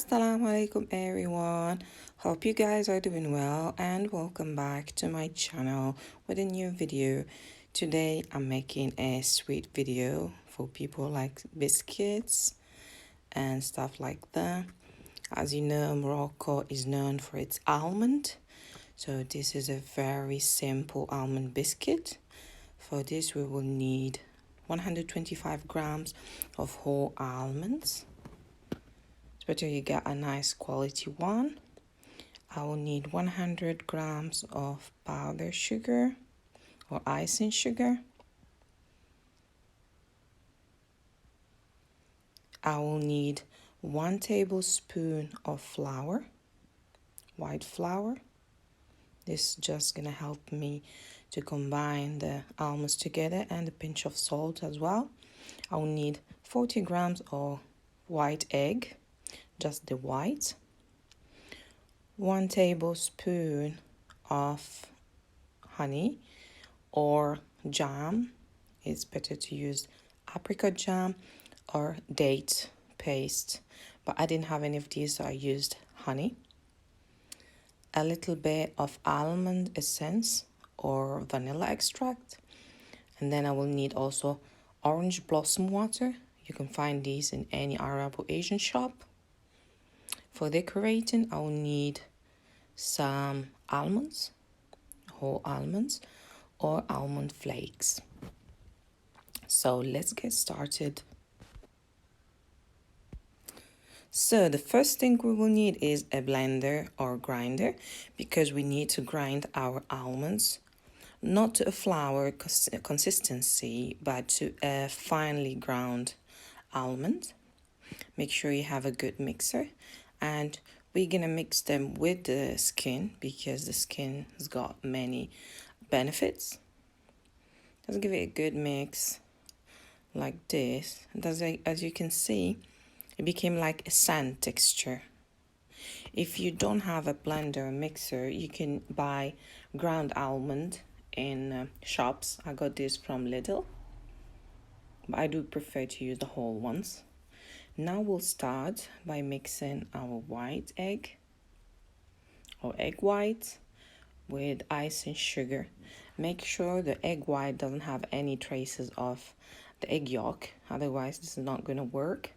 Assalamu alaikum everyone. Hope you guys are doing well and welcome back to my channel with a new video. Today I'm making a sweet video for people like biscuits and stuff like that. As you know, Morocco is known for its almond. So this is a very simple almond biscuit. For this we will need 125 grams of whole almonds. Better you get a nice quality one. I will need 100 grams of powdered sugar or icing sugar. I will need 1 tablespoon of flour, white flour. This is just gonna help me to combine the almonds together, and a pinch of salt as well. I will need 40 grams of white egg, just the white. 1 tablespoon of honey or jam. It's better to use apricot jam or date paste, but I didn't have any of these, so I used honey. A little bit of almond essence or vanilla extract, and then I will need also orange blossom water. You can find these in any Arab or Asian shop. For decorating, I will need some almonds, whole almonds, or almond flakes. So let's get started. So the first thing we will need is a blender or grinder, because we need to grind our almonds not to a flour consistency, but to a finely ground almond. Make sure you have a good mixer, and we're gonna mix them with the skin because the skin has got many benefits. Just give it a good mix like this. As you can see, it became like a sand texture. If you don't have a blender or mixer, you can buy ground almond in shops. I got this from Lidl, but I do prefer to use the whole ones. Now we'll start by mixing our white egg or egg white with icing sugar. Make sure the egg white doesn't have any traces of the egg yolk, otherwise this is not going to work.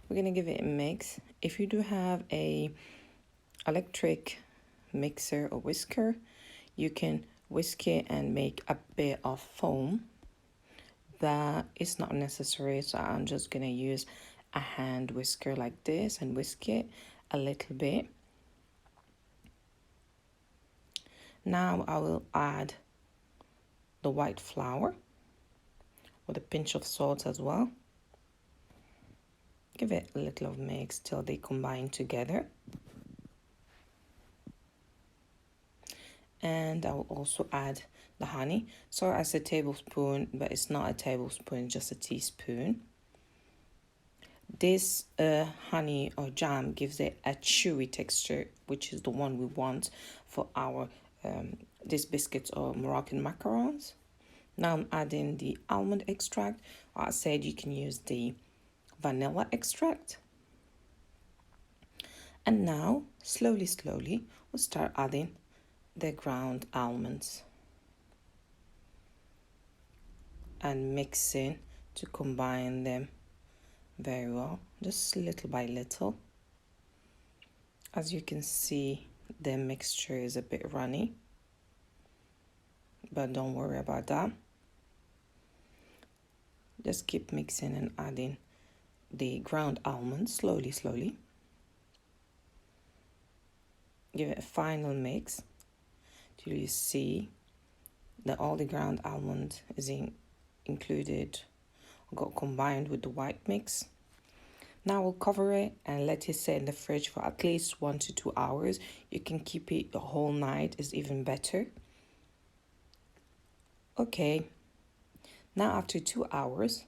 We're going to give it a mix. If you do have a electric mixer or whisker, you can whisk it and make a bit of foam. That is not necessary, so I'm just going to use a hand whisker like this and whisk it a little bit. Now I will add the white flour with a pinch of salt as well. Give it a little of mix till they combine together. And I will also add the honey. Sorry, I said tablespoon, but it's not a tablespoon, just a teaspoon. This honey or jam gives it a chewy texture, which is the one we want for our these biscuits or Moroccan macaroons. Now I'm adding the almond extract. I said you can use the vanilla extract. And now, slowly, we'll start adding the ground almonds and mixing to combine them very well, just little by little. As you can see, the mixture is a bit runny, but don't worry about that. Just keep mixing and adding the ground almonds slowly. Give it a final mix till you see that all the ground almond is included, got combined with the white mix. Now we'll cover it and let it sit in the fridge for at least 1 to 2 hours. You can keep it the whole night, is even better. Okay, now after 2 hours,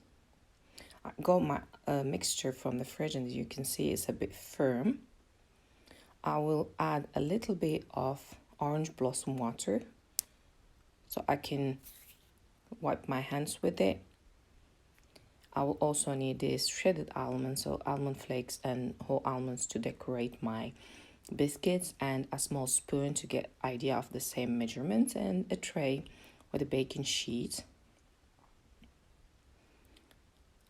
I got my mixture from the fridge, and as you can see, it's a bit firm. I will add a little bit of orange blossom water so I can wipe my hands with it. I will also need this shredded almonds, so almond flakes and whole almonds to decorate my biscuits, and a small spoon to get idea of the same measurement, and a tray with a baking sheet.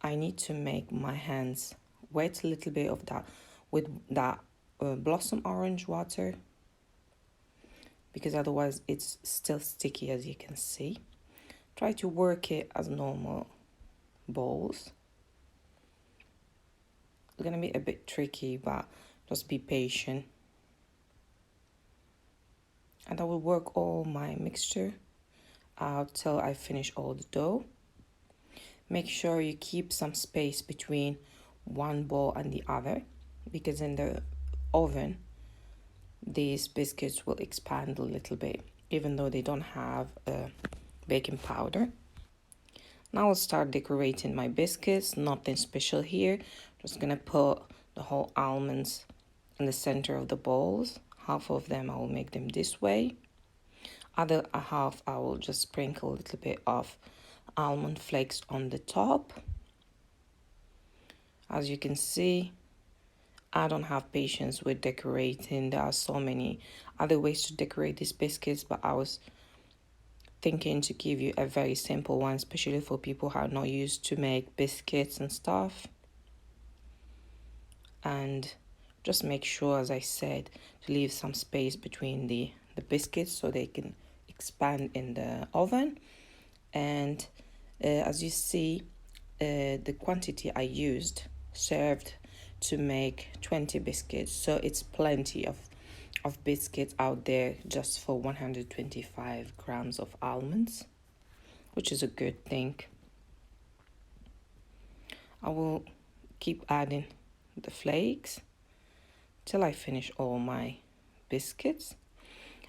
I need to make my hands wet a little bit of that with that blossom orange water, because otherwise it's still sticky, as you can see. Try to work it as normal balls. It's gonna be a bit tricky, but just be patient. And I will work all my mixture out till I finish all the dough. Make sure you keep some space between one ball and the other, because in the oven these biscuits will expand a little bit, even though they don't have baking powder. Now I'll start decorating my biscuits. Nothing special here. Just gonna put the whole almonds in the center of the balls. Half of them I will make them this way. Other half I will just sprinkle a little bit of almond flakes on the top. As you can see, I don't have patience with decorating. There are so many other ways to decorate these biscuits, but I was thinking to give you a very simple one, especially for people who are not used to make biscuits and stuff. And just make sure, as I said, to leave some space between the biscuits so they can expand in the oven. And as you see, the quantity I used served to make 20 biscuits, so it's plenty of biscuits out there just for 125 grams of almonds, which is a good thing. I will keep adding the flakes till I finish all my biscuits,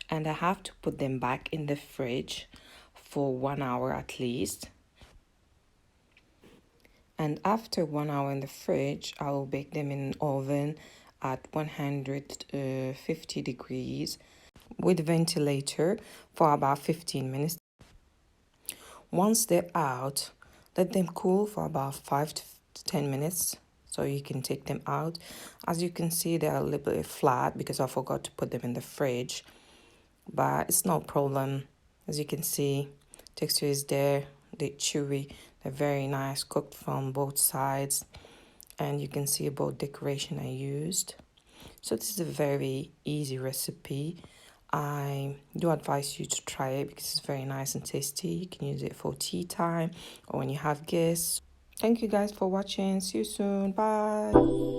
and I have to put them back in the fridge for 1 hour at least. And after 1 hour in the fridge, I will bake them in an oven at 150 degrees with ventilator for about 15 minutes. Once they're out, let them cool for about 5 to 10 minutes so you can take them out. As you can see, they're a little bit flat because I forgot to put them in the fridge, but it's no problem. As you can see, texture is there, they're chewy, they're very nice, cooked from both sides, and you can see about decoration I used. So this is a very easy recipe. I do advise you to try it because it's very nice and tasty. You can use it for tea time or when you have guests. Thank you guys for watching. See you soon. Bye.